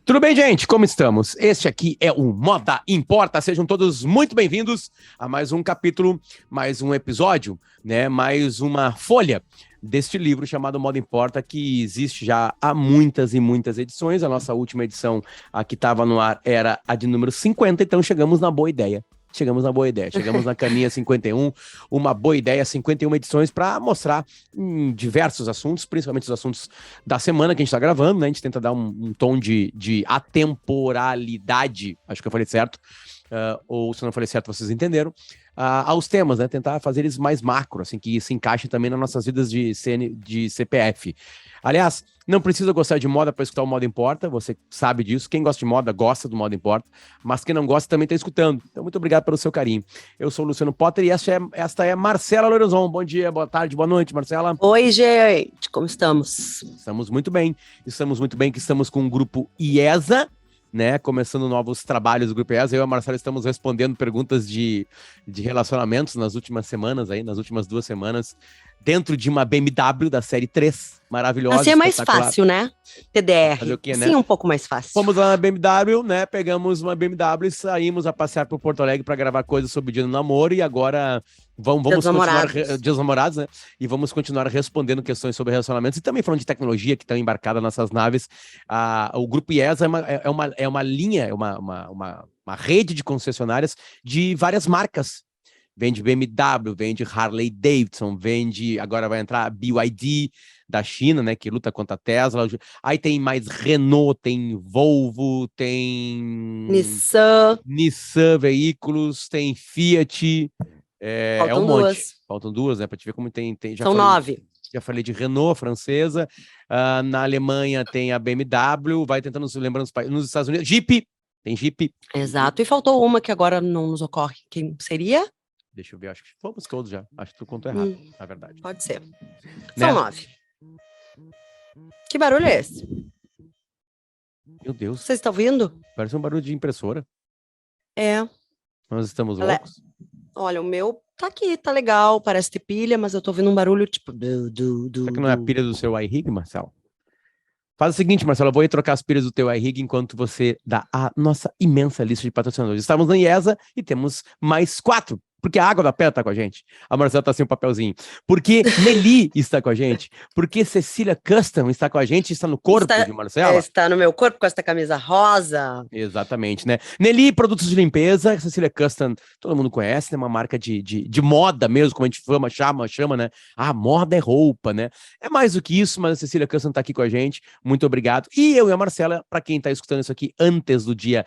Tudo bem, gente? Como estamos? Este aqui é o Moda Importa. Sejam todos muito bem-vindos a mais um capítulo, mais um episódio, né? Mais uma folha deste livro chamado Moda Importa, que existe já há muitas e muitas edições. A nossa última edição, a que estava no ar, era a de número 50, então chegamos na boa ideia. Chegamos na caminha 51, uma boa ideia, 51 edições para mostrar diversos assuntos, principalmente os assuntos da semana que a gente está gravando, né? A gente tenta dar um tom de atemporalidade, acho que eu falei certo, ou se eu não falei certo, vocês entenderam, aos temas, né? Tentar fazer eles mais macro, assim, que se encaixem também nas nossas vidas de CPF. Aliás, não precisa gostar de moda para escutar o Moda Importa, você sabe disso. Quem gosta de moda, gosta do Moda Importa, mas quem não gosta também está escutando. Então, muito obrigado pelo seu carinho. Eu sou o Luciano Potter e esta é Marcela Lorenzon. Bom dia, boa tarde, boa noite, Marcela. Oi, gente, como estamos? Estamos muito bem, que estamos com o grupo IESA, né, começando novos trabalhos do Grupo IESA. Eu e a Marcela estamos respondendo perguntas de relacionamentos nas últimas semanas, nas últimas 2 semanas, dentro de uma BMW da série 3, maravilhosa. Assim é mais fácil, né? TDR. Fazer o quê, né? Sim, um pouco mais fácil. Fomos lá na BMW, né, pegamos uma BMW e saímos a passear por Porto Alegre para gravar coisas sobre o dia do namoro e agora vamos continuar, Dia dos Namorados, né, e vamos continuar respondendo questões sobre relacionamentos e também falando de tecnologia que estão embarcadas nessas naves. O Grupo IESA é uma linha, uma rede de concessionárias de várias marcas. Vende BMW, vende Harley Davidson, agora vai entrar a BYD da China, né, que luta contra a Tesla. Aí tem mais Renault, tem Volvo, tem Nissan Veículos, tem Fiat, Faltam um monte. duas. Faltam 2, né, para te ver como tem já São 9. Já falei de Renault, francesa, na Alemanha tem a BMW, vai tentando se lembrando nos Estados Unidos, Jeep, tem Jeep. Exato, e faltou uma que agora não nos ocorre. Quem seria? Deixa eu ver, acho que fomos todos já. Acho que tu contou errado, na verdade. Pode ser. Né? São 9. Que barulho é esse? Meu Deus. Vocês estão ouvindo? Parece um barulho de impressora. É. Nós estamos loucos? Olha, o meu tá aqui, tá legal, parece ter pilha, mas eu tô ouvindo um barulho tipo... Será que não é a pilha do seu iRig, Marcelo? Faz o seguinte, Marcelo, eu vou ir trocar as pilhas do teu iRig enquanto você dá a nossa imensa lista de patrocinadores. Estamos na IESA e temos mais 4. Porque a Água da Pedra está com a gente. A Marcela está sem um papelzinho. Porque Nelly está com a gente. Porque Cecília Custom está com a gente. Está no corpo de Marcela. Está no meu corpo com essa camisa rosa. Exatamente, né? Nelly, produtos de limpeza. Cecília Custom, todo mundo conhece, né? Uma marca de moda mesmo, como a gente chama, né? Ah, moda é roupa, né? É mais do que isso, mas a Cecília Custom está aqui com a gente. Muito obrigado. E eu e a Marcela, para quem está escutando isso aqui antes do dia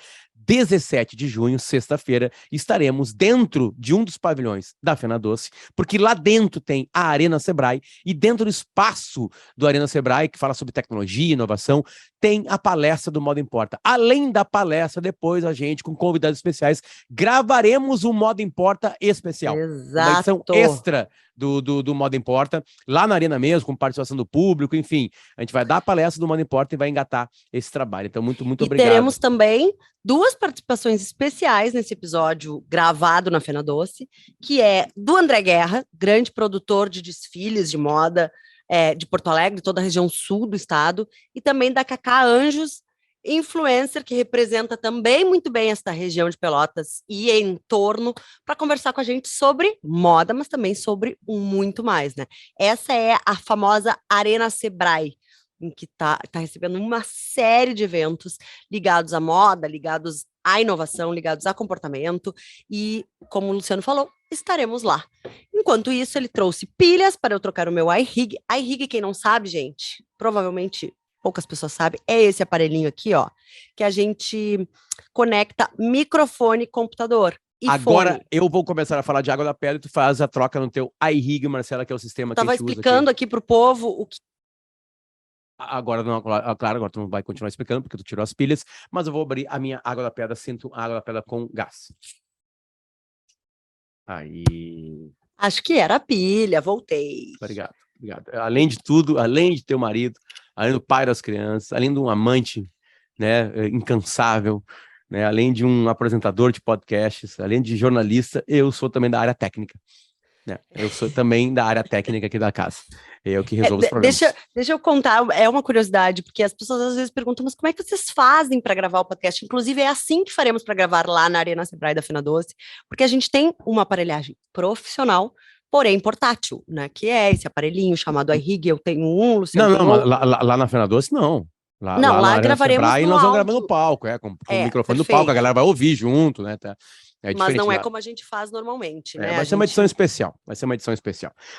17 de junho, sexta-feira, estaremos dentro de um dos pavilhões da Fena Doce, porque lá dentro tem a Arena Sebrae, e dentro do espaço do Arena Sebrae, que fala sobre tecnologia e inovação, tem a palestra do Moda Importa. Além da palestra, depois a gente, com convidados especiais, gravaremos o Moda Importa especial. Exato. Uma edição extra do Moda Importa, lá na Arena mesmo, com participação do público, enfim. A gente vai dar a palestra do Moda Importa e vai engatar esse trabalho. Então, muito obrigado. E teremos também 2 participações especiais nesse episódio gravado na Fena Doce, que é do André Guerra, grande produtor de desfiles de moda de Porto Alegre, toda a região sul do estado, e também da Cacá Anjos, influencer que representa também muito bem esta região de Pelotas e em torno, para conversar com a gente sobre moda, mas também sobre muito mais, né? Essa é a famosa Arena Sebrae, em que tá recebendo uma série de eventos ligados à moda, ligados à inovação, ligados a comportamento, e, como o Luciano falou, estaremos lá. Enquanto isso, ele trouxe pilhas para eu trocar o meu iRig. iRig, quem não sabe, gente, provavelmente poucas pessoas sabem, é esse aparelhinho aqui, ó, que a gente conecta microfone e computador. E agora fone. Eu vou começar a falar de Água da Pedra e tu faz a troca no teu iRig, Marcela, que é o sistema que a gente usa aqui. Tava explicando aqui pro povo o que... Agora não, claro, agora tu não vai continuar explicando, porque tu tirou as pilhas, mas eu vou abrir a minha Água da Pedra, sinto a Água da Pedra com gás. Aí. Acho que era a pilha, voltei. Obrigado. Além de tudo, além de teu marido, além do pai das crianças, além de um amante, né, incansável, né, além de um apresentador de podcasts, além de jornalista, eu sou também da área técnica. Eu sou também da área técnica aqui da casa. Eu que resolvo os problemas. Deixa eu contar, é uma curiosidade, porque as pessoas às vezes perguntam, mas como é que vocês fazem para gravar o podcast? Inclusive, é assim que faremos para gravar lá na Arena Sebrae da Fena Doce, porque a gente tem uma aparelhagem profissional, porém portátil, né? Que é esse aparelhinho chamado iRig, eu tenho um, Luciano Não, lá na Fena Doce, não. Lá na Arena gravaremos Sebrae, no nós vamos áudio. gravar no palco, com o microfone no Perfeito. palco, a galera vai ouvir junto, né? Mas não é como a gente faz normalmente, né? Vai ser uma edição especial.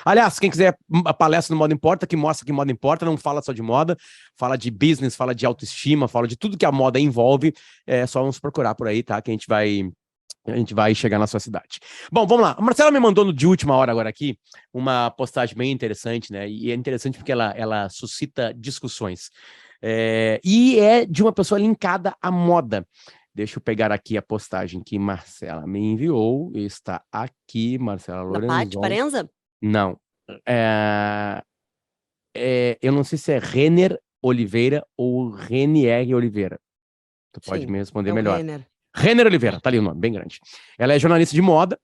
Aliás, quem quiser a palestra no Moda Importa, que mostra que moda importa, não fala só de moda, fala de business, fala de autoestima, fala de tudo que a moda envolve, é só nos procurar por aí, tá? Que a gente vai chegar na sua cidade. Bom, vamos lá. A Marcela me mandou de última hora agora aqui uma postagem bem interessante, né? E é interessante porque ela suscita discussões. E é de uma pessoa linkada à moda. Deixa eu pegar aqui a postagem que Marcela me enviou. Está aqui, Marcela Lorenzon. Da Paty Parenza? Não. Eu não sei se é Renner Oliveira ou Renier Oliveira. Tu pode me responder melhor. Renner Oliveira, tá ali o nome, bem grande. Ela é jornalista de moda.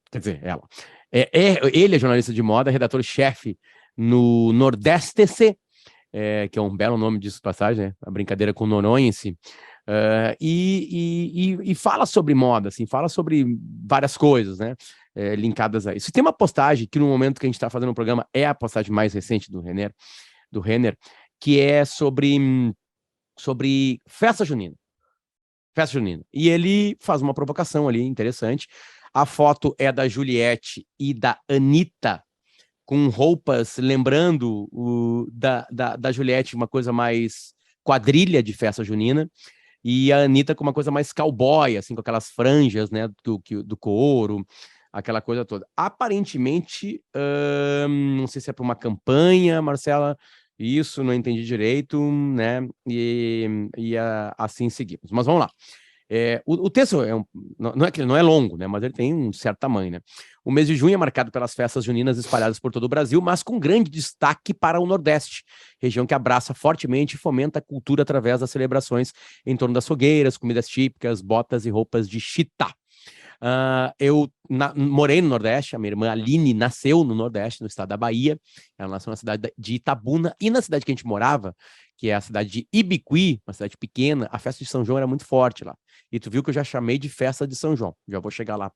Quer dizer, ela. Ele é jornalista de moda, redator-chefe no Nordeste, que é um belo nome disso de passagem, né? A brincadeira com Noronha em si. E fala sobre moda, assim, fala sobre várias coisas, né? Linkadas a isso. Tem uma postagem que no momento que a gente está fazendo o programa é a postagem mais recente do Renner, que é sobre festa junina. Festa junina. E ele faz uma provocação ali interessante. A foto é da Juliette e da Anitta, com roupas lembrando da Juliette, uma coisa mais quadrilha de festa junina, e a Anitta com uma coisa mais cowboy, assim, com aquelas franjas, né, do couro, aquela coisa toda. Aparentemente, não sei se é para uma campanha, Marcela, isso, não entendi direito, né, assim seguimos. Mas vamos lá. O texto não é que ele não é longo, né, mas ele tem um certo tamanho, né? O mês de junho é marcado pelas festas juninas espalhadas por todo o Brasil, mas com grande destaque para o Nordeste, região que abraça fortemente e fomenta a cultura através das celebrações em torno das fogueiras, comidas típicas, botas e roupas de chita. Eu morei no Nordeste, a minha irmã Aline nasceu no Nordeste, no estado da Bahia. Ela nasceu na cidade de Itabuna, e na cidade que a gente morava, que é a cidade de Ibiqui, uma cidade pequena, a festa de São João era muito forte lá. E tu viu que eu já chamei de festa de São João. Já vou chegar lá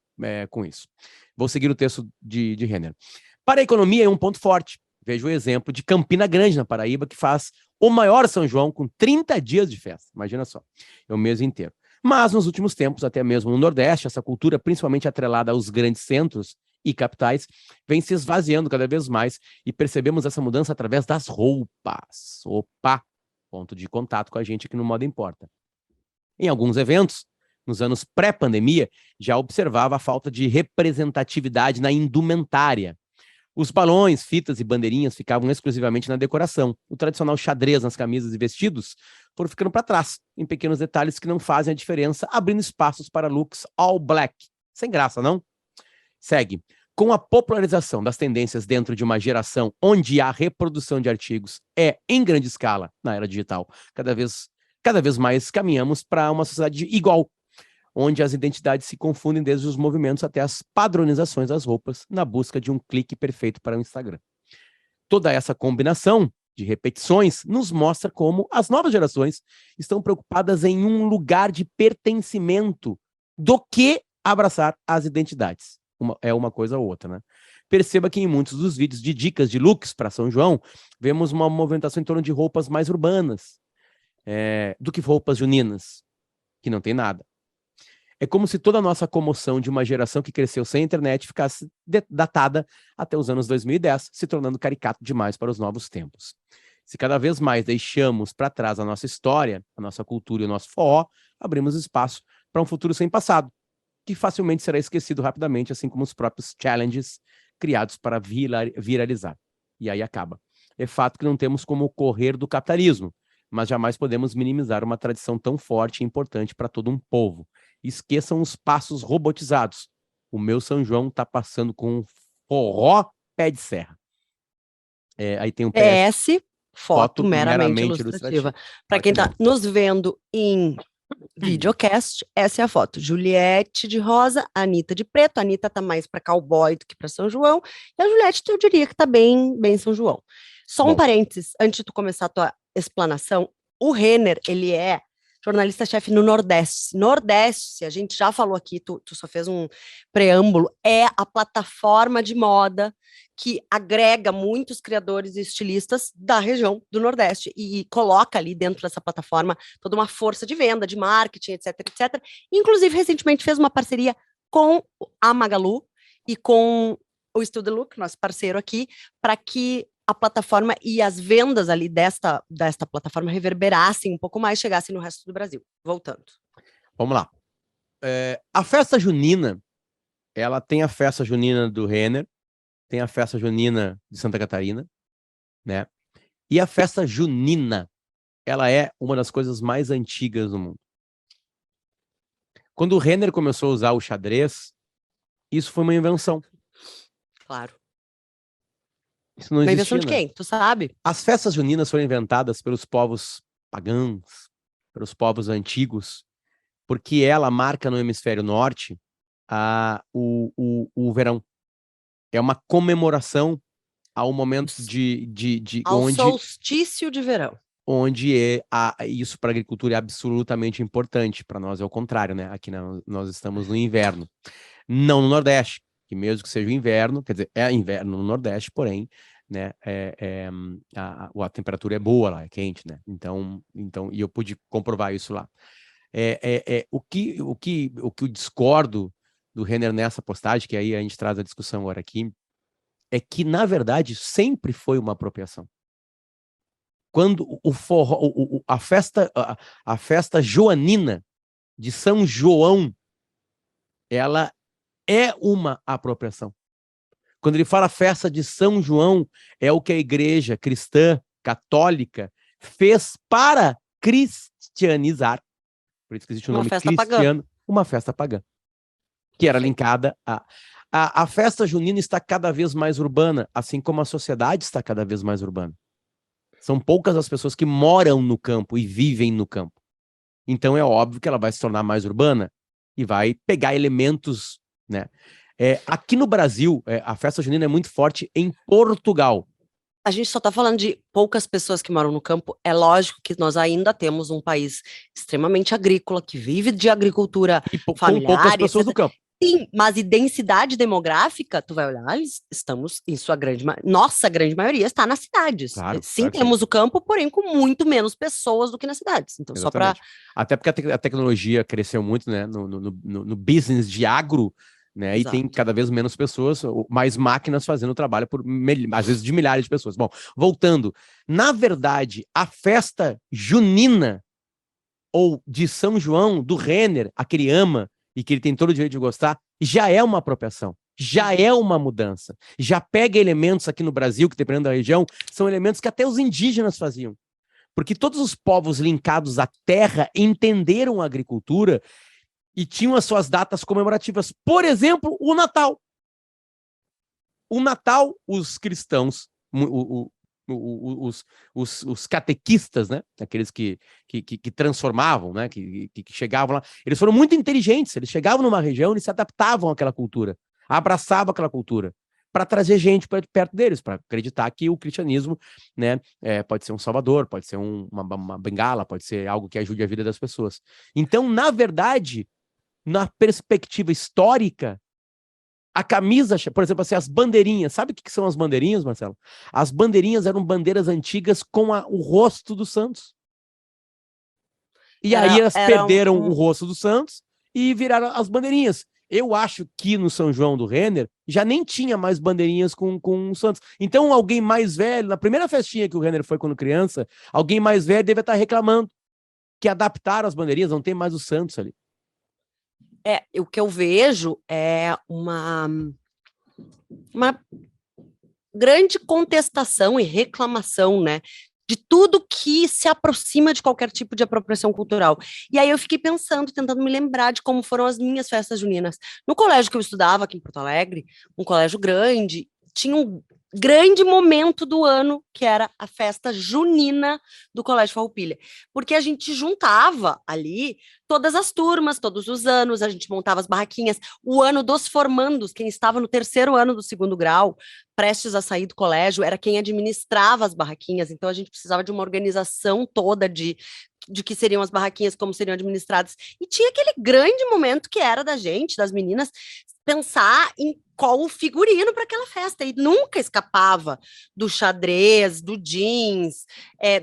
com isso. Vou seguir o texto de Renner. Para a economia é um ponto forte. Vejo o exemplo de Campina Grande, na Paraíba, que faz o maior São João com 30 dias de festa. Imagina só, é o mês inteiro. Mas nos últimos tempos, até mesmo no Nordeste, essa cultura, principalmente atrelada aos grandes centros e capitais, vem se esvaziando cada vez mais, e percebemos essa mudança através das roupas. Opa! Ponto de contato com a gente aqui no Moda Importa. Em alguns eventos, nos anos pré-pandemia, já observava a falta de representatividade na indumentária. Os balões, fitas e bandeirinhas ficavam exclusivamente na decoração. O tradicional xadrez nas camisas e vestidos foram ficando para trás, em pequenos detalhes que não fazem a diferença, abrindo espaços para looks all black. Sem graça, não? Segue. Com a popularização das tendências dentro de uma geração onde a reprodução de artigos é em grande escala na era digital, cada vez mais caminhamos para uma sociedade igual, onde as identidades se confundem desde os movimentos até as padronizações das roupas, na busca de um clique perfeito para o Instagram. Toda essa combinação de repetições nos mostra como as novas gerações estão preocupadas em um lugar de pertencimento do que abraçar as identidades. Uma coisa ou outra, né? Perceba que em muitos dos vídeos de dicas de looks para São João, vemos uma movimentação em torno de roupas mais urbanas, do que roupas juninas, que não tem nada. É como se toda a nossa comoção de uma geração que cresceu sem internet ficasse datada até os anos 2010, se tornando caricato demais para os novos tempos. Se cada vez mais deixamos para trás a nossa história, a nossa cultura e o nosso forró, abrimos espaço para um futuro sem passado, que facilmente será esquecido rapidamente, assim como os próprios challenges criados para viralizar. E aí acaba. É fato que não temos como correr do capitalismo, mas jamais podemos minimizar uma tradição tão forte e importante para todo um povo. Esqueçam os passos robotizados. O meu São João está passando com um forró pé de serra. Aí tem um PS, foto meramente ilustrativa. Para quem está nos vendo em Videocast, essa é a foto. Juliette de rosa, Anitta de preto. A Anitta tá mais para cowboy do que para São João. E a Juliette, eu diria que tá bem, bem São João. Só um parênteses, antes de tu começar a tua explanação, o Renner, ele é jornalista-chefe no Nordeste. Nordeste, a gente já falou aqui, tu só fez um preâmbulo, é a plataforma de moda que agrega muitos criadores e estilistas da região do Nordeste e coloca ali dentro dessa plataforma toda uma força de venda, de marketing, etc, etc. Inclusive, recentemente fez uma parceria com a Magalu e com o Still The Look, nosso parceiro aqui, para que a plataforma e as vendas ali desta plataforma reverberassem um pouco mais, chegassem no resto do Brasil. Voltando. Vamos lá. A festa junina, ela tem a festa junina do Renner, tem a festa junina de Santa Catarina, né? E a festa junina, ela é uma das coisas mais antigas do mundo. Quando o Renner começou a usar o xadrez, isso foi uma invenção. Claro. Isso não existia, uma invenção de quem? Tu sabe? As festas juninas foram inventadas pelos povos pagãos, pelos povos antigos, porque ela marca no hemisfério norte o verão. É uma comemoração ao momento ao solstício de verão. Onde isso para a agricultura é absolutamente importante. Para nós é o contrário, né? Aqui nós estamos no inverno. Não no Nordeste, que mesmo que seja o inverno, quer dizer, é inverno no Nordeste, porém, né, a temperatura é boa lá, é quente, né? Então, e eu pude comprovar isso lá. O que eu discordo do Renner nessa postagem, que aí a gente traz a discussão agora aqui, é que, na verdade, sempre foi uma apropriação. Quando o forró, a festa joanina de São João, ela é uma apropriação. Quando ele fala festa de São João, é o que a igreja cristã, católica, fez para cristianizar. Por isso que existe o nome cristiano, pagã. Uma festa pagã. Que era linkada a festa junina está cada vez mais urbana, assim como a sociedade está cada vez mais urbana. São poucas as pessoas que moram no campo e vivem no campo. Então é óbvio que ela vai se tornar mais urbana e vai pegar elementos, né? Aqui no Brasil, a festa junina é muito forte em Portugal. A gente só está falando de poucas pessoas que moram no campo. É lógico que nós ainda temos um país extremamente agrícola, que vive de agricultura familiar. Com poucas pessoas do campo. Sim, mas e densidade demográfica, tu vai olhar, estamos em sua nossa grande maioria está nas cidades. Claro, sim, temos o campo, porém com muito menos pessoas do que nas cidades. Então, exatamente. Só para... Até porque a tecnologia cresceu muito, né, no business de agro, né, e tem cada vez menos pessoas, mais máquinas fazendo o trabalho por, às vezes, de milhares de pessoas. Bom, voltando, na verdade, a festa junina, ou de São João, do Renner, a que ele ama, e que ele tem todo o direito de gostar, já é uma apropriação, já é uma mudança, já pega elementos aqui no Brasil, que dependendo da região, são elementos que até os indígenas faziam. Porque todos os povos linkados à terra entenderam a agricultura e tinham as suas datas comemorativas. Por exemplo, o Natal. O Natal, os cristãos, os catequistas, né? Aqueles que transformavam, né? Que chegavam lá, eles foram muito inteligentes, eles chegavam numa região e se adaptavam àquela cultura, abraçavam aquela cultura, para trazer gente perto deles, para acreditar que o cristianismo, né, pode ser um salvador, pode ser uma bengala, pode ser algo que ajude a vida das pessoas. Então, na verdade, na perspectiva histórica, a camisa, por exemplo, assim, as bandeirinhas, sabe o que são as bandeirinhas, Marcelo? As bandeirinhas eram bandeiras antigas com o rosto do Santos. E aí elas perderam o rosto do Santos e viraram as bandeirinhas. Eu acho que no São João do Renner já nem tinha mais bandeirinhas com o Santos. Então alguém mais velho, na primeira festinha que o Renner foi quando criança, alguém mais velho deve estar reclamando que adaptaram as bandeirinhas, não tem mais o Santos ali. O que eu vejo é uma grande contestação e reclamação, né, de tudo que se aproxima de qualquer tipo de apropriação cultural. E aí eu fiquei pensando, tentando me lembrar de como foram as minhas festas juninas. No colégio que eu estudava aqui em Porto Alegre, um colégio grande, tinham grande momento do ano, que era a festa junina do Colégio Farroupilha, porque a gente juntava ali todas as turmas, todos os anos, a gente montava as barraquinhas, o ano dos formandos, quem estava no terceiro ano do segundo grau, prestes a sair do colégio, era quem administrava as barraquinhas, então a gente precisava de uma organização toda de que seriam as barraquinhas, como seriam administradas, e tinha aquele grande momento que era da gente, das meninas, pensar em qual o figurino para aquela festa, e nunca escapava do xadrez, do jeans,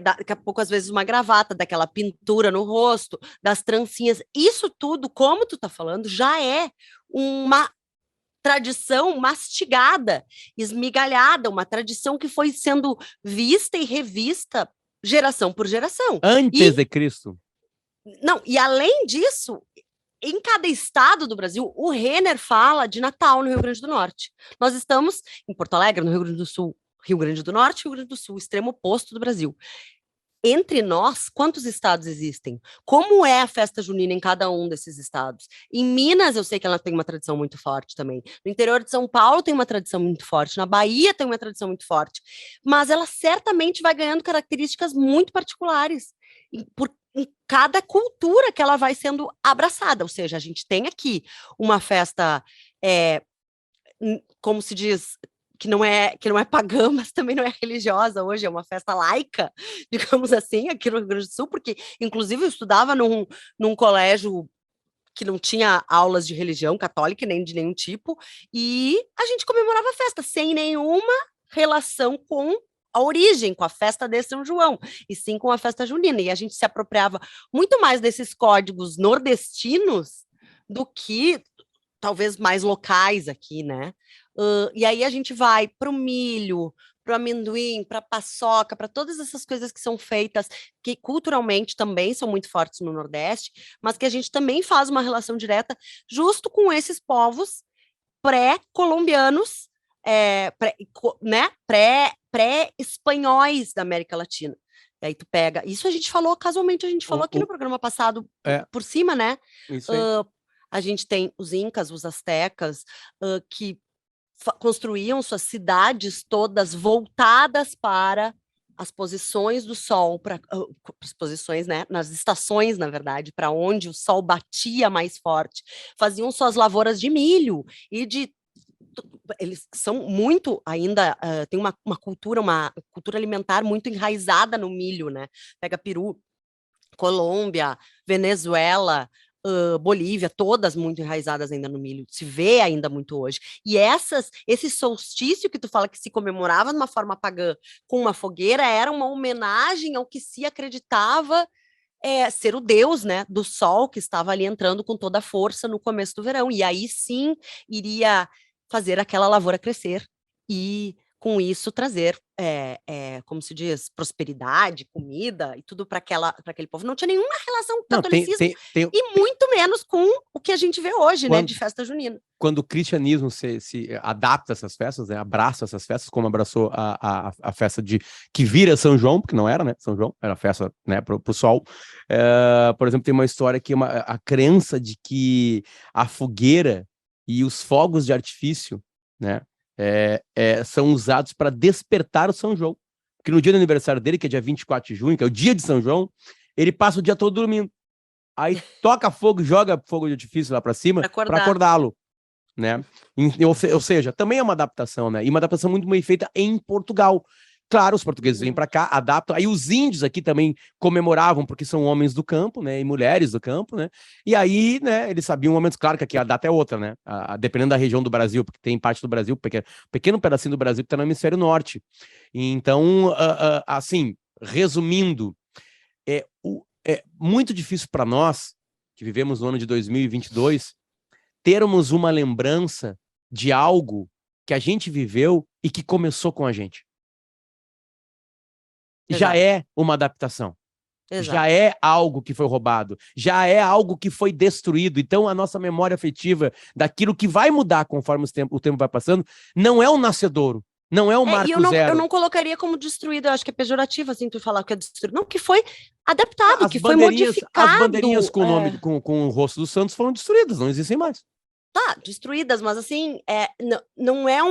daqui a pouco, às vezes, uma gravata, daquela pintura no rosto, das trancinhas, isso tudo, como tu tá falando, já é uma tradição mastigada, esmigalhada, uma tradição que foi sendo vista e revista geração por geração. Antes de Cristo. Não, e além disso, em cada estado do Brasil, o Renner fala de Natal no Rio Grande do Norte. Nós estamos em Porto Alegre, no Rio Grande do Sul, Rio Grande do Norte, Rio Grande do Sul, extremo oposto do Brasil. Entre nós, quantos estados existem? Como é a festa junina em cada um desses estados? Em Minas, eu sei que ela tem uma tradição muito forte também. No interior de São Paulo tem uma tradição muito forte. Na Bahia tem uma tradição muito forte. Mas ela certamente vai ganhando características muito particulares em cada cultura que ela vai sendo abraçada. Ou seja, a gente tem aqui uma festa, como se diz, que não é pagã, mas também não é religiosa hoje, é uma festa laica, digamos assim, aqui no Rio Grande do Sul, porque, inclusive, eu estudava num colégio que não tinha aulas de religião católica, nem de nenhum tipo, e a gente comemorava a festa sem nenhuma relação com a origem, com a festa de São João, e sim com a festa junina, e a gente se apropriava muito mais desses códigos nordestinos do que talvez mais locais aqui, né? E aí a gente vai para o milho, para o amendoim, para a paçoca, para todas essas coisas que são feitas, que culturalmente também são muito fortes no Nordeste, mas que a gente também faz uma relação direta justo com esses povos pré-colombianos, pré-espanhóis da América Latina. E aí tu pega... Isso a gente falou, casualmente, a gente falou aqui no programa passado, por cima, né? Isso aí. A gente tem os incas, os astecas, que construíam suas cidades todas voltadas para as posições do sol, para as posições, né, nas estações, na verdade, para onde o sol batia mais forte. Faziam suas lavouras de milho e eles são muito ainda, tem uma cultura alimentar muito enraizada no milho, né? Pega Peru, Colômbia, Venezuela, Bolívia, todas muito enraizadas ainda no milho, se vê ainda muito hoje. E esse solstício que tu fala que se comemorava de uma forma pagã com uma fogueira, era uma homenagem ao que se acreditava ser o deus, né, do sol, que estava ali entrando com toda a força no começo do verão, e aí sim iria fazer aquela lavoura crescer e com isso trazer, como se diz, prosperidade, comida e tudo para aquele povo. Não tinha nenhuma relação com o catolicismo e muito menos com o que a gente vê hoje, né, de festa junina. Quando o cristianismo se adapta a essas festas, né, abraça essas festas, como abraçou a festa que vira São João, porque não era, né, São João, era a festa, né, pro sol. Por exemplo, tem uma história que a crença de que a fogueira e os fogos de artifício, né, são usados para despertar o São João. Porque no dia do aniversário dele, que é dia 24 de junho, que é o dia de São João, ele passa o dia todo dormindo. Aí toca fogo, joga fogo de artifício lá para cima para acordá-lo, né? Ou seja, também é uma adaptação, né? E uma adaptação muito bem feita em Portugal. Claro, os portugueses vêm para cá, adaptam. Aí os índios aqui também comemoravam, porque são homens do campo, né? E mulheres do campo, né? E aí, né? Eles sabiam momentos, claro que aqui a data é outra, né? Dependendo da região do Brasil, porque tem parte do Brasil, pequeno pedacinho do Brasil que está no hemisfério norte. Então, assim, resumindo, é muito difícil para nós, que vivemos no ano de 2022, termos uma lembrança de algo que a gente viveu e que começou com a gente. Já é uma adaptação. Exato. Já é algo que foi roubado. Já é algo que foi destruído. Então, a nossa memória afetiva daquilo que vai mudar conforme o tempo vai passando, não é o nascedouro. Não é o marco zero. Eu não colocaria como destruído, eu acho que é pejorativo, assim, tu falar que é destruído. Não, que foi adaptado, que foi modificado. As bandeirinhas com o nome, com o rosto dos santos foram destruídas, não existem mais. Tá, destruídas, mas assim, não é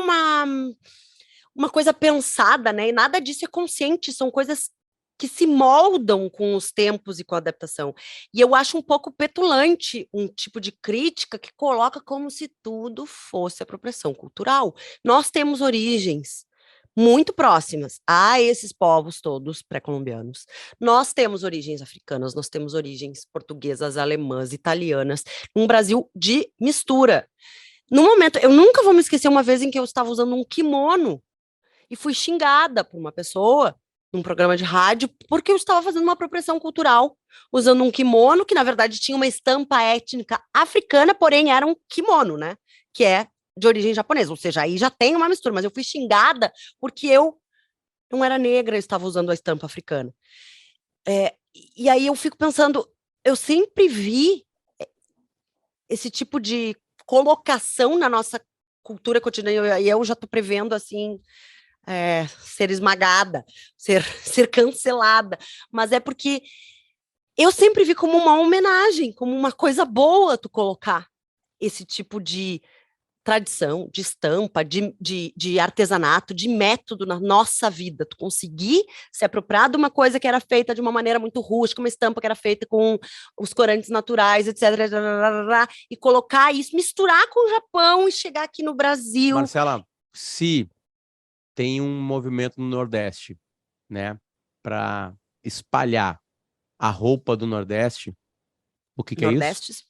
uma coisa pensada, né? E nada disso é consciente, são coisas que se moldam com os tempos e com a adaptação. E eu acho um pouco petulante um tipo de crítica que coloca como se tudo fosse apropriação cultural. Nós temos origens muito próximas a esses povos todos pré-colombianos. Nós temos origens africanas, nós temos origens portuguesas, alemãs, italianas, um Brasil de mistura. No momento, eu nunca vou me esquecer uma vez em que eu estava usando um kimono e fui xingada por uma pessoa num programa de rádio porque eu estava fazendo uma apropriação cultural, usando um kimono que, na verdade, tinha uma estampa étnica africana, porém era um kimono, né? Que é de origem japonesa, ou seja, aí já tem uma mistura, mas eu fui xingada porque eu não era negra, eu estava usando a estampa africana. E aí eu fico pensando, eu sempre vi esse tipo de colocação na nossa cultura cotidiana, e eu já estou prevendo, assim, ser esmagada, ser cancelada, mas é porque eu sempre vi como uma homenagem, como uma coisa boa tu colocar esse tipo de tradição, de estampa, de artesanato, de método na nossa vida. Tu conseguir se apropriar de uma coisa que era feita de uma maneira muito rústica, uma estampa que era feita com os corantes naturais, etc., e colocar isso, misturar com o Japão e chegar aqui no Brasil. Marcela, se tem um movimento no Nordeste, né, para espalhar a roupa do Nordeste, o que é isso?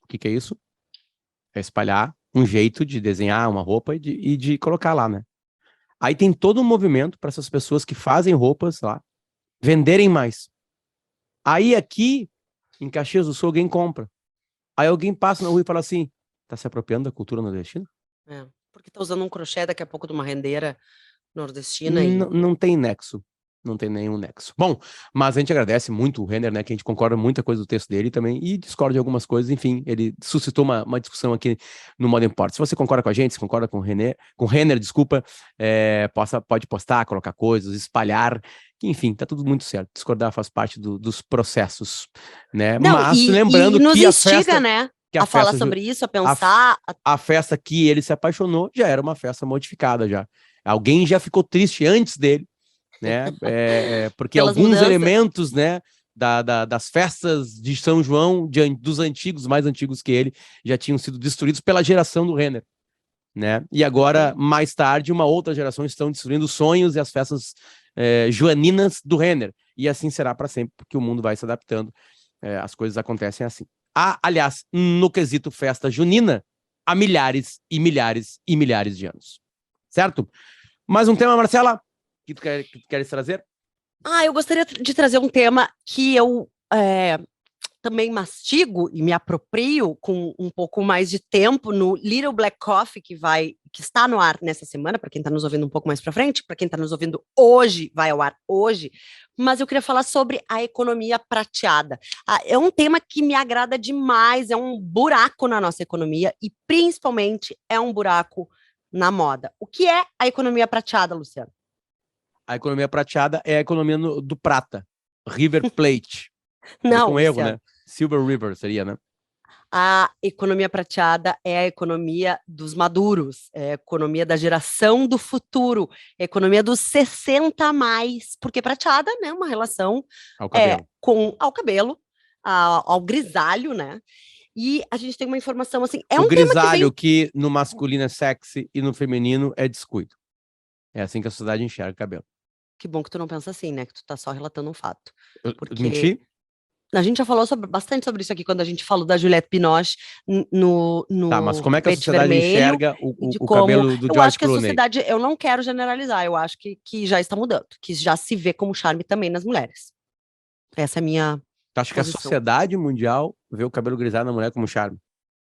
O que é isso? É espalhar um jeito de desenhar uma roupa e de colocar lá, né? Aí tem todo um movimento para essas pessoas que fazem roupas lá venderem mais. Aí aqui, em Caxias do Sul, alguém compra. Aí alguém passa na rua e fala assim, tá se apropriando da cultura nordestina? Porque tá usando um crochê daqui a pouco de uma rendeira nordestina. Não tem nexo. Não tem nenhum nexo. Bom, mas a gente agradece muito o Renner, né? Que a gente concorda muita coisa do texto dele também e discorda de algumas coisas. Enfim, ele suscitou uma discussão aqui no Modo Import. Se você concorda com a gente, se concorda com o Renner, desculpa, pode postar, colocar coisas, espalhar. Enfim, tá tudo muito certo. Discordar faz parte dos processos, né? Não, mas lembrando nos que a instiga, festa, né? que a falar sobre isso, a pensar. A festa que ele se apaixonou já era uma festa modificada já. Alguém já ficou triste antes dele, né? Porque alguns mudanças. Elementos, né, das festas de São João, dos antigos, mais antigos que ele, já tinham sido destruídos pela geração do Renner, né? E agora, mais tarde, uma outra geração estão destruindo os sonhos e as festas joaninas do Renner. E assim será para sempre, porque o mundo vai se adaptando. As coisas acontecem assim. Aliás, no quesito festa junina, há milhares e milhares e milhares de anos. Certo? Mais um tema, Marcela, que tu queres trazer? Eu gostaria de trazer um tema que eu também mastigo e me aproprio com um pouco mais de tempo no Little Black Coffee, que está no ar nessa semana, para quem está nos ouvindo um pouco mais para frente, para quem está nos ouvindo hoje, vai ao ar hoje, mas eu queria falar sobre a economia prateada. É um tema que me agrada demais, é um buraco na nossa economia e, principalmente, é um buraco na moda. O que é a economia prateada, Luciano? A economia prateada é a economia do prata, River Plate. Não, com erro, né? Silver River seria, né? A economia prateada é a economia dos maduros, é a economia da geração do futuro, é a economia dos 60 a mais, porque prateada, né, uma relação ao cabelo, ao cabelo, ao grisalho, né? E a gente tem uma informação assim, o grisalho que no masculino é sexy e no feminino é descuido. É assim que a sociedade enxerga o cabelo. Que bom que tu não pensa assim, né? Que tu tá só relatando um fato. Porque menti? A gente já falou bastante sobre isso aqui quando a gente falou da Juliette Binoche no Tá, mas como é que a sociedade enxerga o cabelo do George Clooney? Eu acho que a sociedade, eu não quero generalizar, eu acho que já está mudando, que já se vê como charme também nas mulheres. Essa é a minha Acho que a sociedade mundial vê o cabelo grisalho na mulher como charme.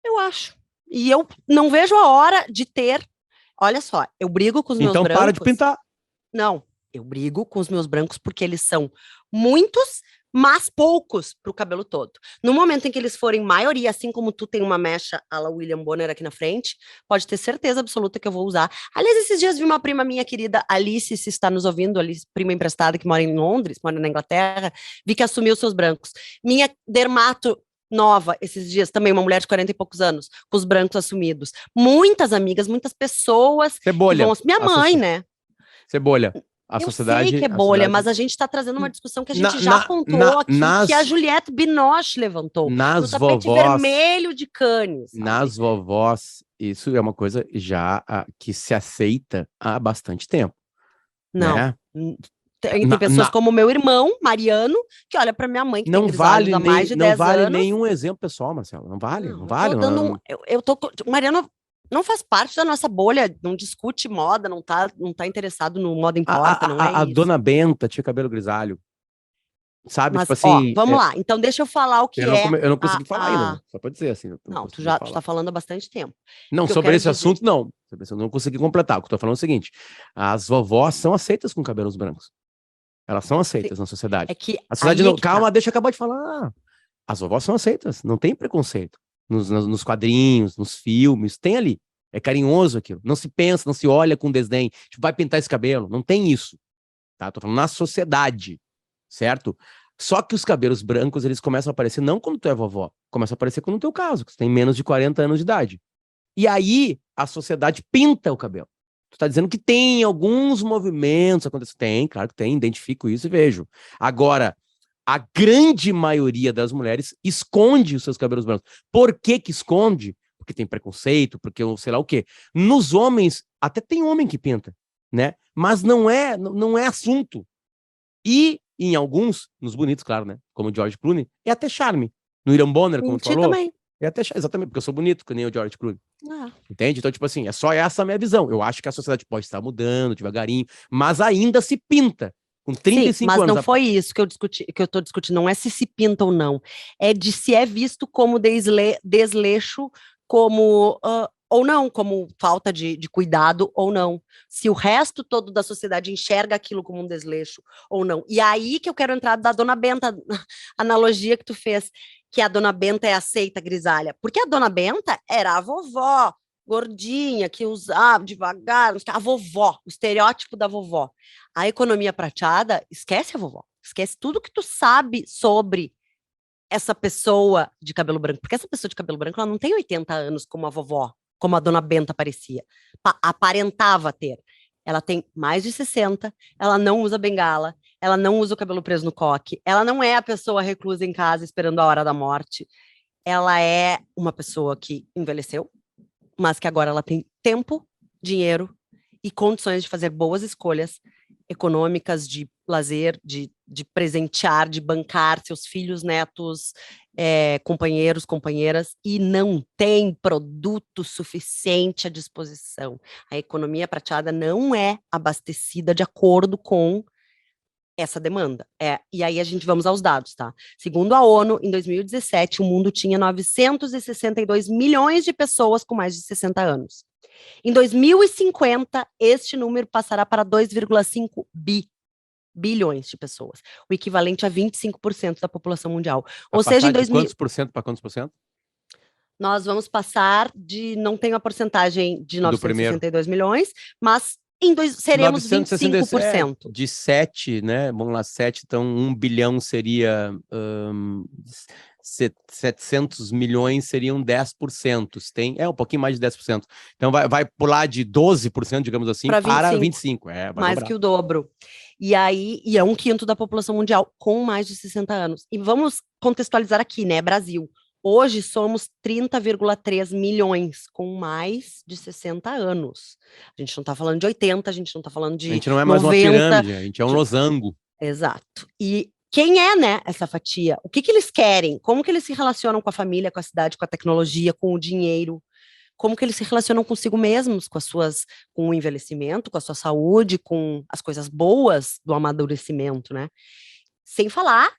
Eu acho. E eu não vejo a hora de ter... Olha só, eu brigo com os meus brancos. Então para de pintar. Não, eu brigo com os meus brancos porque eles são muitos, mas poucos para o cabelo todo. No momento em que eles forem maioria, assim como tu tem uma mecha à la William Bonner aqui na frente, pode ter certeza absoluta que eu vou usar. Aliás, esses dias vi uma prima minha querida, Alice, se está nos ouvindo, Alice, prima emprestada que mora em Londres, mora na Inglaterra, vi que assumiu seus brancos. Minha dermato nova esses dias, também uma mulher de 40 e poucos anos, com os brancos assumidos. Muitas amigas, muitas pessoas que Cebolha. vão... Minha mãe, né? Cebolha. A Eu sociedade, sei que é bolha, mas a gente está trazendo uma discussão que a gente já apontou aqui, que a Juliette Binoche levantou, no tapete vermelho de Cannes. Sabe? Nas vovós, isso é uma coisa já que se aceita há bastante tempo. Não. Né? Tem pessoas como meu irmão, Mariano, que olha para minha mãe, que não tem grisalhos há mais de 10 anos. Não vale nenhum exemplo pessoal, Marcelo. Não vale, não vale. Mariano não faz parte da nossa bolha, não discute moda, não tá interessado no moda importa, não é isso. A dona Benta tinha cabelo grisalho. Sabe, mas, tipo assim... vamos lá, então deixa eu falar o que eu não consegui falar ainda, só pode dizer assim. Não, tu tá falando há bastante tempo. Não, sobre esse assunto, não. Eu não consegui completar. O que eu tô falando é o seguinte, as vovós são aceitas com cabelos brancos. Elas são aceitas na sociedade. É que a sociedade calma, deixa eu acabar de falar. As vovós são aceitas, não tem preconceito. Nos quadrinhos, nos filmes, tem ali. É carinhoso aquilo. Não se pensa, não se olha com desdém. Tipo, vai pintar esse cabelo. Não tem isso. Tá? Tô falando na sociedade, certo? Só que os cabelos brancos, eles começam a aparecer não quando tu é vovó. Começam a aparecer quando no teu caso, que tu tem menos de 40 anos de idade. E aí, a sociedade pinta o cabelo. Tu tá dizendo que tem alguns movimentos acontecendo. Tem, claro que tem. Identifico isso e vejo. Agora... a grande maioria das mulheres esconde os seus cabelos brancos. Por que que esconde? Porque tem preconceito, porque eu sei lá o quê. Nos homens, até tem homem que pinta, né? Mas não é assunto. E em alguns, nos bonitos, claro, né? Como o George Clooney, é até charme. No Irã Bonner, como tu falou, também. é até exatamente, porque eu sou bonito, que nem o George Clooney. Entende? Então, tipo assim, é só essa a minha visão. Eu acho que a sociedade pode estar mudando devagarinho, mas ainda se pinta. Com 35 Sim, mas anos. Não foi isso que eu tô discutindo, não é se pinta ou não. É de se é visto como desleixo, como ou não, como falta de cuidado ou não. Se o resto todo da sociedade enxerga aquilo como um desleixo ou não. E aí que eu quero entrar da Dona Benta, analogia que tu fez, que a Dona Benta é aceita grisalha. Porque a Dona Benta era a vovó, gordinha, que usava devagar, a vovó, o estereótipo da vovó. A economia prateada, esquece a vovó, esquece tudo que tu sabe sobre essa pessoa de cabelo branco, porque essa pessoa de cabelo branco, ela não tem 80 anos como a vovó, como a Dona Benta parecia, aparentava ter. Ela tem mais de 60, ela não usa bengala, ela não usa o cabelo preso no coque, ela não é a pessoa reclusa em casa esperando a hora da morte, ela é uma pessoa que envelheceu, mas que agora ela tem tempo, dinheiro e condições de fazer boas escolhas econômicas, de lazer, de presentear, de bancar seus filhos, netos, companheiros, companheiras, e não tem produto suficiente à disposição. A economia prateada não é abastecida de acordo com essa demanda. E aí a gente vamos aos dados, tá? Segundo a ONU, em 2017, o mundo tinha 962 milhões de pessoas com mais de 60 anos. Em 2050, este número passará para 2,5 bilhões de pessoas, o equivalente a 25% da população mundial. Ou seja, em 2000... quantos por cento para quantos por cento? Nós vamos passar de, não tenho a porcentagem de 962 milhões, mas seremos 25%. De 7, né? Vamos lá, 7, então 1 bilhão seria 700 milhões seriam 10%. Tem, um pouquinho mais de 10%. Então vai pular de 12%, digamos assim, para 25%. Vai mais dobrar. Que o dobro. E aí, é 1/5 da população mundial com mais de 60 anos. E vamos contextualizar aqui, né? Brasil. Hoje somos 30,3 milhões com mais de 60 anos. A gente não está falando de 80, a gente não está falando de 90. A gente não é mais 90, uma pirâmide, a gente é um losango. Exato. E quem é, né, essa fatia? O que eles querem? Como que eles se relacionam com a família, com a cidade, com a tecnologia, com o dinheiro? Como que eles se relacionam consigo mesmos, com o envelhecimento, com a sua saúde, com as coisas boas do amadurecimento, né? Sem falar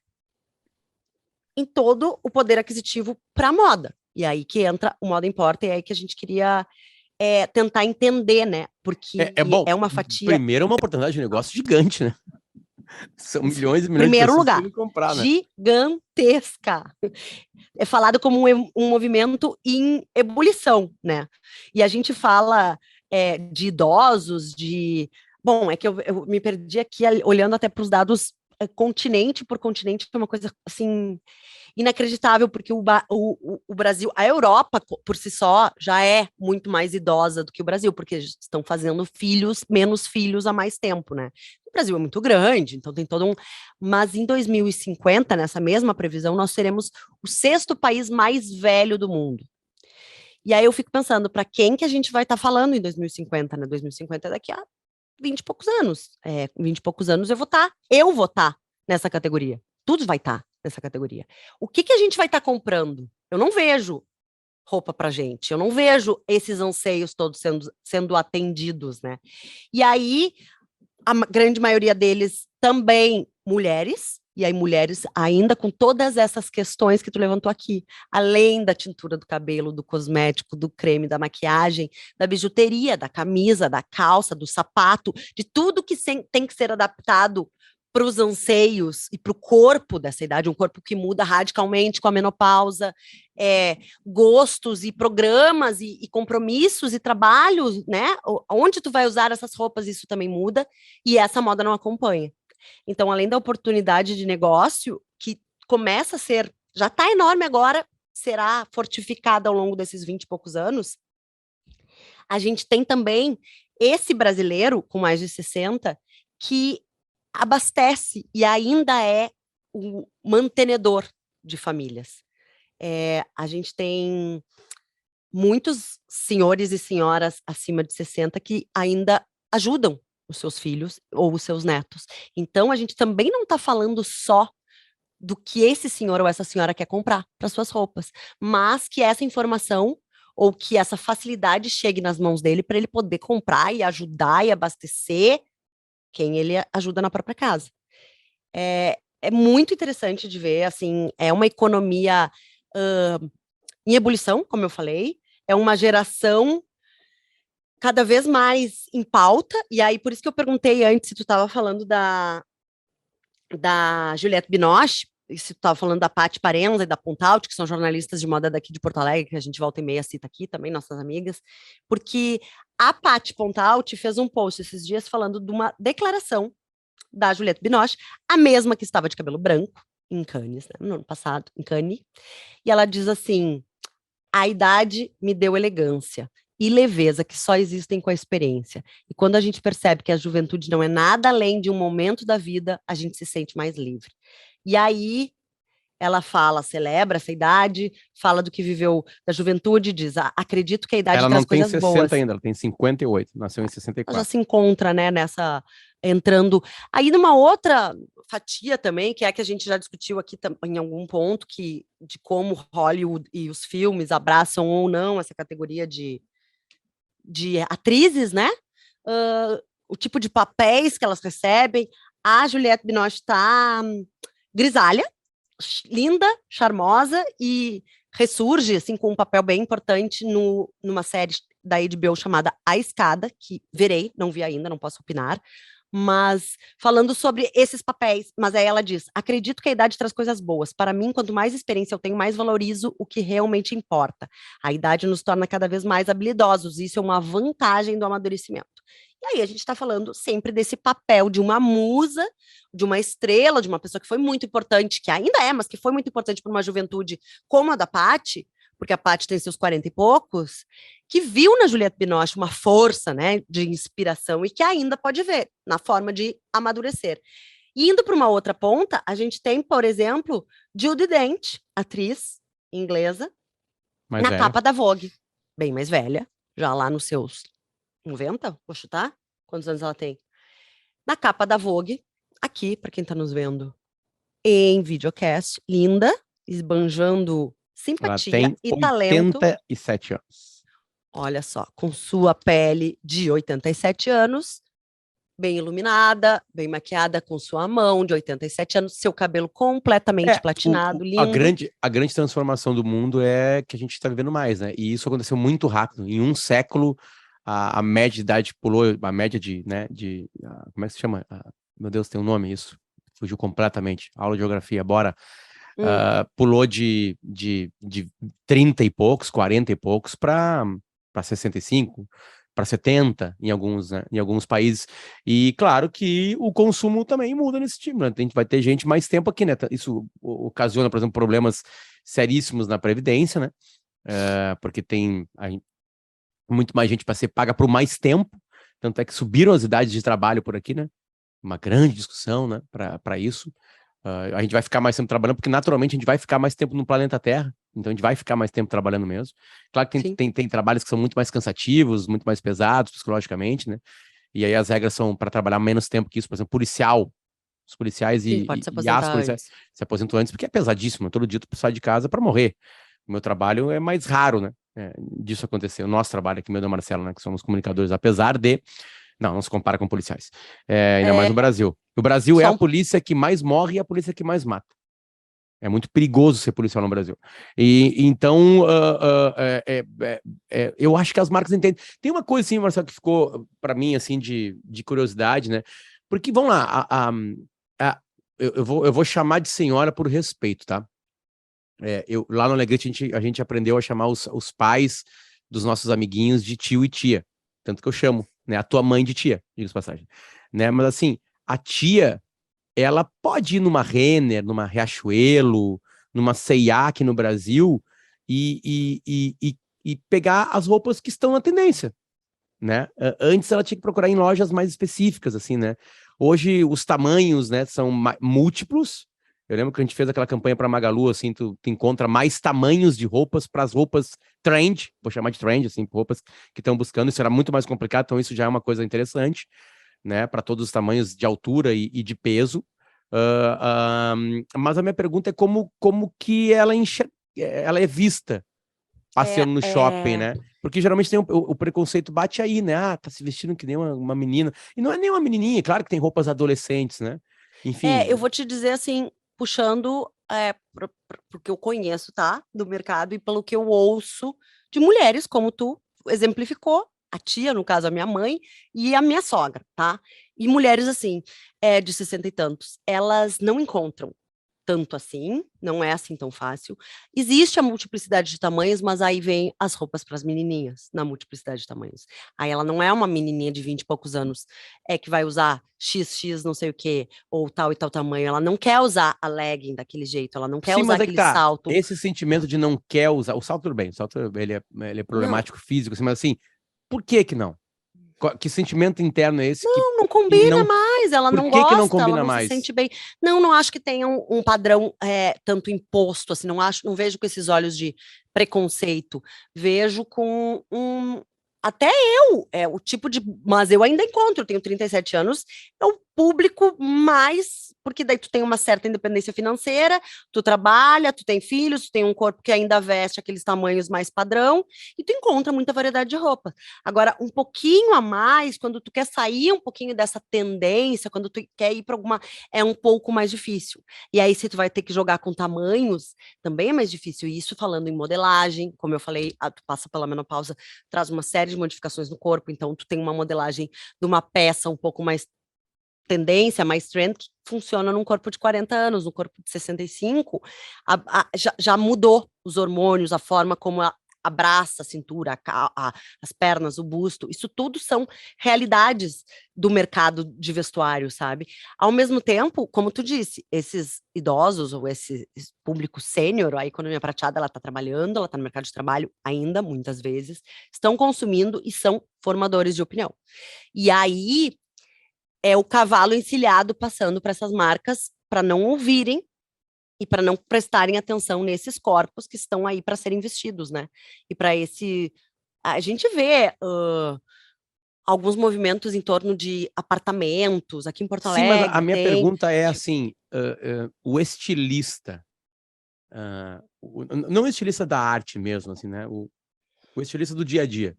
em todo o poder aquisitivo para a moda. E aí que entra o Moda Importa, e é aí que a gente queria tentar entender, né? Porque bom, é uma fatia... Primeiro, é uma oportunidade de negócio gigante, né? São milhões e milhões Primeiro de pessoas lugar, que comprar, né? Gigantesca. É falado como um movimento em ebulição, né? E a gente fala de idosos, Bom, é que eu me perdi aqui olhando até para os dados continente por continente, é uma coisa, assim, inacreditável, porque o Brasil, a Europa, por si só, já é muito mais idosa do que o Brasil, porque estão fazendo menos filhos há mais tempo, né? O Brasil é muito grande, então tem todo um... Mas em 2050, nessa mesma previsão, nós seremos o 6º país mais velho do mundo. E aí eu fico pensando, para quem que a gente vai estar falando em 2050, né? 2050 é daqui a 20 e poucos anos. 20 e poucos anos eu vou estar nessa categoria. Tudo vai estar nessa categoria. O que a gente vai estar comprando? Eu não vejo roupa pra gente, eu não vejo esses anseios todos sendo atendidos, né? E aí, a grande maioria deles também mulheres, e aí mulheres ainda com todas essas questões que tu levantou aqui, além da tintura do cabelo, do cosmético, do creme, da maquiagem, da bijuteria, da camisa, da calça, do sapato, de tudo que tem que ser adaptado para os anseios e para o corpo dessa idade, um corpo que muda radicalmente com a menopausa, gostos e programas e compromissos e trabalhos, né? Onde tu vai usar essas roupas, isso também muda, e essa moda não acompanha. Então, além da oportunidade de negócio, que começa a ser, já está enorme agora, será fortificada ao longo desses 20 e poucos anos, a gente tem também esse brasileiro com mais de 60 que abastece e ainda é o mantenedor de famílias. A gente tem muitos senhores e senhoras acima de 60 que ainda ajudam os seus filhos ou os seus netos. Então, a gente também não está falando só do que esse senhor ou essa senhora quer comprar para suas roupas, mas que essa informação ou que essa facilidade chegue nas mãos dele para ele poder comprar e ajudar e abastecer quem ele ajuda na própria casa. É muito interessante de ver, assim, é uma economia em ebulição, como eu falei, é uma geração cada vez mais em pauta, e aí por isso que eu perguntei antes se tu estava falando da Juliette Binoche, e se tu estava falando da Paty Parenza e da Pontaut, que são jornalistas de moda daqui de Porto Alegre, que a gente volta e meia cita aqui também, nossas amigas, porque a Paty Pontaut fez um post esses dias falando de uma declaração da Juliette Binoche, a mesma que estava de cabelo branco, em Cannes, né, no ano passado, em Cannes, e ela diz assim: a idade me deu elegância e leveza que só existem com a experiência. E quando a gente percebe que a juventude não é nada além de um momento da vida, a gente se sente mais livre. E aí ela celebra essa idade, fala do que viveu da juventude, diz, acredito que a idade traz coisas boas. Ela não tem 60 ainda, ela tem 58, nasceu em 64. Ela já se encontra, né, entrando. Aí numa outra fatia também, que é a que a gente já discutiu aqui em algum ponto, de como Hollywood e os filmes abraçam ou não essa categoria de atrizes, né? O tipo de papéis que elas recebem. A Juliette Binoche está grisalha, linda, charmosa e ressurge assim com um papel bem importante numa série da HBO chamada A Escada, que verei, não vi ainda, não posso opinar, mas falando sobre esses papéis, mas aí ela diz, acredito que a idade traz coisas boas, para mim, quanto mais experiência eu tenho, mais valorizo o que realmente importa, a idade nos torna cada vez mais habilidosos, isso é uma vantagem do amadurecimento. E aí a gente está falando sempre desse papel de uma musa, de uma estrela, de uma pessoa que foi muito importante, que ainda é, mas que foi muito importante para uma juventude como a da Paty, porque a Paty tem seus 40 e poucos, que viu na Juliette Binoche uma força, né, de inspiração e que ainda pode ver na forma de amadurecer. E indo para uma outra ponta, a gente tem, por exemplo, Judi Dench, atriz inglesa, na capa da Vogue, bem mais velha, já lá nos seus 90, vou chutar? Quantos anos ela tem? Na capa da Vogue, aqui, para quem está nos vendo em videocast, linda, esbanjando simpatia e talento. 87 anos. Olha só, com sua pele de 87 anos, bem iluminada, bem maquiada, com sua mão de 87 anos, seu cabelo completamente platinado, lindo. A grande transformação do mundo é que a gente está vivendo mais, né? E isso aconteceu muito rápido. Em um século, a média de idade pulou, a média como é que se chama? Meu Deus, tem um nome isso. Fugiu completamente. Aula de geografia, bora. Pulou de 30 e poucos, 40 e poucos para 65. para 70 em alguns, né, em alguns países. E claro que o consumo também muda nesse tipo, né? A gente vai ter gente mais tempo aqui, né? Isso ocasiona, por exemplo, problemas seríssimos na Previdência, né? Porque tem muito mais gente para ser paga por mais tempo, tanto é que subiram as idades de trabalho por aqui, né? Uma grande discussão, né, para isso. A gente vai ficar mais tempo trabalhando, porque naturalmente a gente vai ficar mais tempo no planeta Terra, então a gente vai ficar mais tempo trabalhando mesmo. Claro que tem trabalhos que são muito mais cansativos, muito mais pesados psicologicamente, né? E aí as regras são para trabalhar menos tempo que isso, por exemplo, policial. Os policiais Sim, pode se e as aposentar policiais antes. se aposentam antes, porque é pesadíssimo. Todo dia tu sai de casa para morrer. O meu trabalho é mais raro, né? Disso acontecer. O nosso trabalho aqui, meu da Marcelo, né? Que somos comunicadores, apesar de. Não se compara com policiais. Ainda mais no Brasil. O Brasil é Só a um polícia que mais morre e a polícia que mais mata. É muito perigoso ser policial no Brasil. E então, eu acho que as marcas entendem. Tem uma coisa assim, Marcelo, que ficou para mim assim de curiosidade, né? Porque vamos lá, eu vou chamar de senhora por respeito, tá? Lá no Alegrete a gente aprendeu a chamar os pais dos nossos amiguinhos de tio e tia. Tanto que eu chamo, né? A tua mãe de tia, diga-se de passagem. Né? Mas assim, a tia, ela pode ir numa Renner, numa Riachuelo, numa C&A aqui no Brasil e pegar as roupas que estão na tendência, né? Antes ela tinha que procurar em lojas mais específicas, assim, né? Hoje os tamanhos, né, são múltiplos. Eu lembro que a gente fez aquela campanha para Magalu, assim, tu encontra mais tamanhos de roupas para as roupas trend, vou chamar de trend, assim, roupas que estão buscando. Isso era muito mais complicado, então isso já é uma coisa interessante, né, para todos os tamanhos de altura e de peso. Mas a minha pergunta é como que ela é vista é, passeando no shopping, é, né? Porque geralmente tem o preconceito bate aí, né? Ah, tá se vestindo que nem uma menina. E não é nem uma menininha, claro que tem roupas adolescentes, né? eu Enfim, vou te dizer assim, puxando porque eu conheço, tá? Do mercado e pelo que eu ouço de mulheres, como tu exemplificou, a tia, no caso, a minha mãe, e a minha sogra, tá? E mulheres assim, de 60 e tantos, elas não encontram tanto assim, não é assim tão fácil. Existe a multiplicidade de tamanhos, mas aí vem as roupas para as menininhas, na multiplicidade de tamanhos. Aí ela não é uma menininha de 20 e poucos anos, que vai usar XX não sei o quê, ou tal e tal tamanho. Ela não quer usar a legging daquele jeito, ela não quer sim, usar mas é que aquele tá. salto. Esse sentimento de não quer usar. O salto, tudo bem, o salto ele é Não, problemático físico, assim, mas assim, por que que não? Que sentimento interno é esse não que combina não. mais, ela Por não que não gosta, ela combina não se mais? sente bem. Não acho que tenha um padrão tanto imposto, assim, não vejo com esses olhos de preconceito, vejo com até o tipo de, mas eu ainda encontro, eu tenho 37 anos, é o público mais, porque daí tu tem uma certa independência financeira, tu trabalha, tu tem filhos, tu tem um corpo que ainda veste aqueles tamanhos mais padrão, e tu encontra muita variedade de roupa. Agora, um pouquinho a mais, quando tu quer sair um pouquinho dessa tendência, quando tu quer ir para alguma, é um pouco mais difícil. E aí, se tu vai ter que jogar com tamanhos, também é mais difícil. E isso falando em modelagem, como eu falei, tu passa pela menopausa, traz uma série de modificações no corpo, então tu tem uma modelagem de uma peça um pouco mais tendência, mais trend, que funciona num corpo de 40 anos, no corpo de 65, já mudou os hormônios, a forma como abraça a cintura, as pernas, o busto, isso tudo são realidades do mercado de vestuário, sabe? Ao mesmo tempo, como tu disse, esses idosos ou esse público sênior, a economia prateada, ela está trabalhando, ela está no mercado de trabalho ainda, muitas vezes, estão consumindo e são formadores de opinião. E aí, é o cavalo encilhado passando para essas marcas para não ouvirem e para não prestarem atenção nesses corpos que estão aí para serem vestidos, né? E para esse. A gente vê alguns movimentos em torno de apartamentos. Aqui em Porto Sim, mas a Alegre minha tem. pergunta é assim: o estilista, não o estilista da arte mesmo, assim, né? O estilista do dia a dia,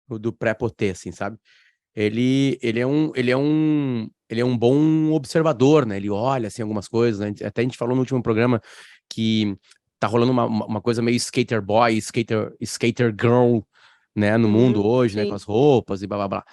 o do pré-potê, assim, sabe? Ele é um bom observador, né? Ele olha assim algumas coisas, né? Até a gente falou no último programa que tá rolando uma coisa meio skater boy, skater girl, né, no mundo hoje, né, com Sim. as roupas e blá blá blá.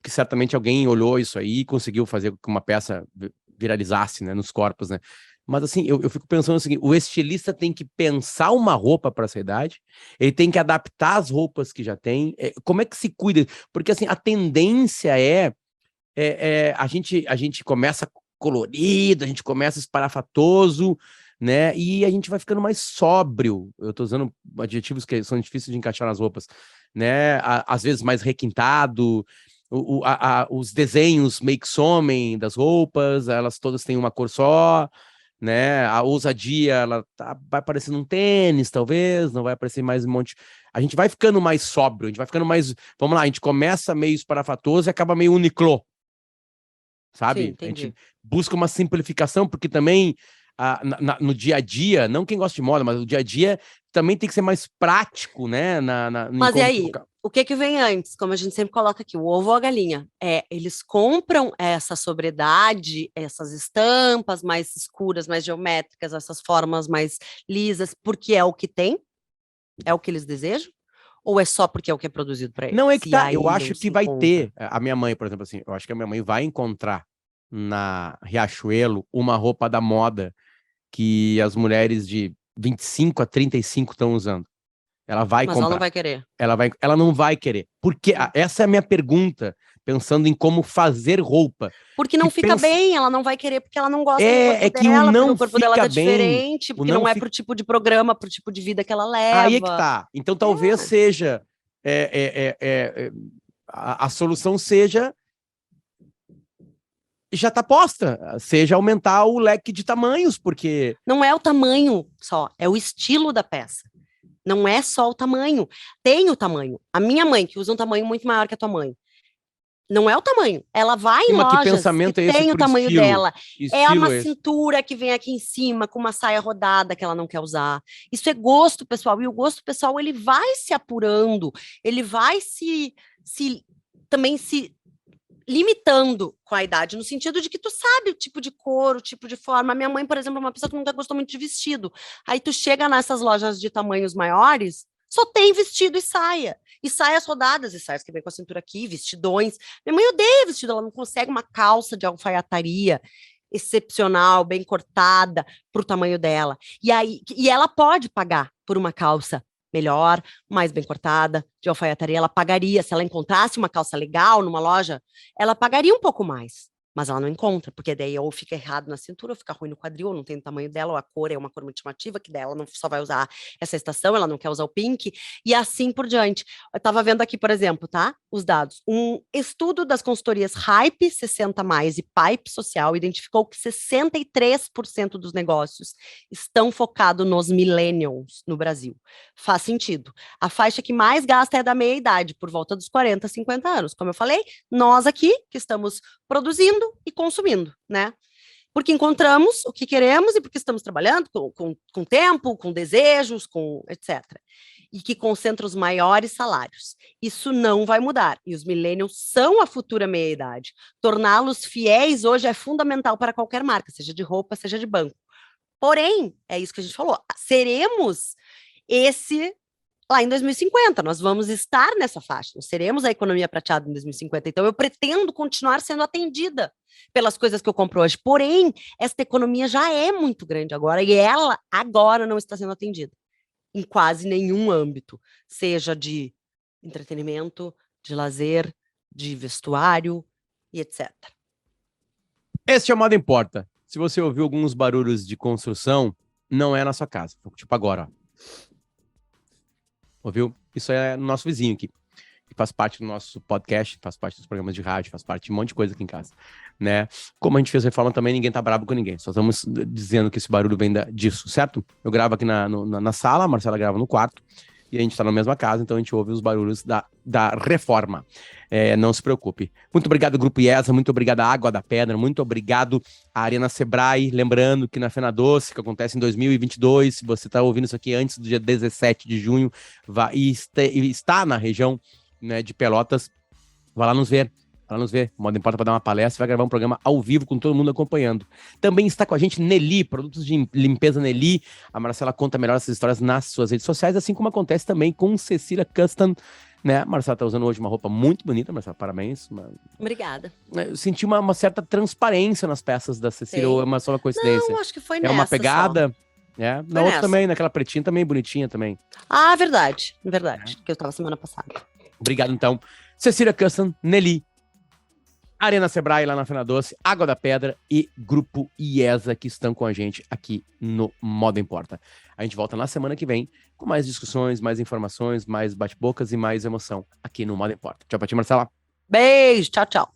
Que certamente alguém olhou isso aí e conseguiu fazer com que uma peça viralizasse, né, nos corpos, né? Mas assim, eu fico pensando o seguinte, o estilista tem que pensar uma roupa para essa idade, ele tem que adaptar as roupas que já tem. Como é que se cuida? Porque assim, a tendência a gente começa colorido, a gente começa espalhafatoso, né? E a gente vai ficando mais sóbrio. Eu tô usando adjetivos que são difíceis de encaixar nas roupas, né? Às vezes mais requintado, os desenhos meio que somem das roupas, elas todas têm uma cor só, né? A ousadia, vai parecendo um tênis, talvez, não vai aparecer mais um monte. A gente vai ficando mais sóbrio, a gente vai ficando mais. Vamos lá, a gente começa meio espalhafatoso e acaba meio Uniqlo, sabe? Sim, A gente entendi. busca uma simplificação, porque também no dia a dia, não quem gosta de moda, mas o dia a dia também tem que ser mais prático, né? Mas e aí? O que que vem antes? Como a gente sempre coloca aqui, o ovo ou a galinha? Eles compram essa sobriedade, essas estampas mais escuras, mais geométricas, essas formas mais lisas, porque é o que tem? É o que eles desejam? Ou é só porque é o que é produzido para eles? Não é que E tá, eu aí acho não que se vai encontra. ter. A minha mãe, por exemplo, assim, eu acho que a minha mãe vai encontrar na Riachuelo uma roupa da moda que as mulheres de 25 a 35 estão usando. Ela vai Mas ela não comprar. vai querer. Ela não vai querer. Porque essa é a minha pergunta, pensando em como fazer roupa. Porque Que não fica pensa, bem, ela não vai querer porque ela não gosta do corpo que o dela, porque não o corpo dela fica tá bem, diferente, o porque não não é fica. pro tipo de programa, pro tipo de vida que ela Aí é que leva. tá. Então talvez seja. A solução seja já está posta, seja aumentar o leque de tamanhos, porque Não é o tamanho só, é o estilo da peça. Não é só o tamanho. Tem o tamanho. A minha mãe, que usa um tamanho muito maior que a tua mãe, não é o tamanho. Ela vai em mas que lojas que pensamento é esse tem o por tamanho estilo? dela. É Estilo uma esse. cintura que vem aqui em cima com uma saia rodada que ela não quer usar. Isso é gosto pessoal. E o gosto pessoal, ele vai se apurando, ele vai também se limitando com a idade, no sentido de que tu sabe o tipo de cor, o tipo de forma. A minha mãe, por exemplo, é uma pessoa que nunca gostou muito de vestido. Aí tu chega nessas lojas de tamanhos maiores, só tem vestido e saia. E saias rodadas, e saias que vem com a cintura aqui, vestidões. Minha mãe odeia vestido, ela não consegue uma calça de alfaiataria excepcional, bem cortada, para o tamanho dela. E ela pode pagar por uma calça melhor, mais bem cortada, de alfaiataria, ela pagaria, se ela encontrasse uma calça legal numa loja, ela pagaria um pouco mais, mas ela não encontra, porque daí ou fica errado na cintura, ou fica ruim no quadril, ou não tem o tamanho dela, ou a cor é uma cor muito chamativa, que daí ela não só vai usar essa estação, ela não quer usar o pink, e assim por diante. Eu estava vendo aqui, por exemplo, tá? Os dados. Um estudo das consultorias Hype 60 mais e Pipe Social identificou que 63% dos negócios estão focados nos millennials no Brasil. Faz sentido. A faixa que mais gasta é da meia-idade, por volta dos 40, 50 anos. Como eu falei, nós aqui que estamos produzindo e consumindo, né? Porque encontramos o que queremos e porque estamos trabalhando com tempo, com desejos, com etc. E que concentra os maiores salários. Isso não vai mudar. E os millennials são a futura meia-idade. Torná-los fiéis hoje é fundamental para qualquer marca, seja de roupa, seja de banco. Porém, é isso que a gente falou, seremos esse lá em 2050, nós vamos estar nessa faixa, nós seremos a economia prateada em 2050, então eu pretendo continuar sendo atendida pelas coisas que eu compro hoje, porém, esta economia já é muito grande agora, e ela agora não está sendo atendida, em quase nenhum âmbito, seja de entretenimento, de lazer, de vestuário, e etc. Este é o Moda Importa. Se você ouviu alguns barulhos de construção, não é na sua casa. Tipo agora, ó. Ouviu? Isso é no nosso vizinho aqui. Que faz parte do nosso podcast, faz parte dos programas de rádio, faz parte de um monte de coisa aqui em casa, né? Como a gente fez reforma também, ninguém tá bravo com ninguém. Só estamos dizendo que esse barulho vem disso, certo? Eu gravo aqui na sala, a Marcela grava no quarto, e a gente tá na mesma casa, então a gente ouve os barulhos da reforma. Não se preocupe. Muito obrigado, Grupo IESA, muito obrigado à Água da Pedra, muito obrigado à Arena Sebrae, lembrando que na Fena Doce, que acontece em 2022, se você tá ouvindo isso aqui antes do dia 17 de junho, está na região, né, de Pelotas, vai lá nos ver. O Moda Importa para dar uma palestra, vai gravar um programa ao vivo com todo mundo acompanhando. Também está com a gente Nelly, produtos de limpeza Nelly. A Marcela conta melhor essas histórias nas suas redes sociais, assim como acontece também com Cecília Custom, né? Marcela tá usando hoje uma roupa muito bonita, Marcela, parabéns. Obrigada. Eu senti uma certa transparência nas peças da Cecília, ou é uma só uma coincidência? Não, acho que foi É nessa uma pegada, né? Na outra nessa. também, naquela pretinha também, bonitinha também. Ah, verdade, que eu tava semana passada. Obrigado, então. Cecília Custom, Nelly, Arena Sebrae lá na Fena Doce, Água da Pedra e Grupo IESA que estão com a gente aqui no Moda Importa. A gente volta na semana que vem com mais discussões, mais informações, mais bate-bocas e mais emoção aqui no Moda Importa. Tchau pra ti, Marcela. Beijo, tchau, tchau.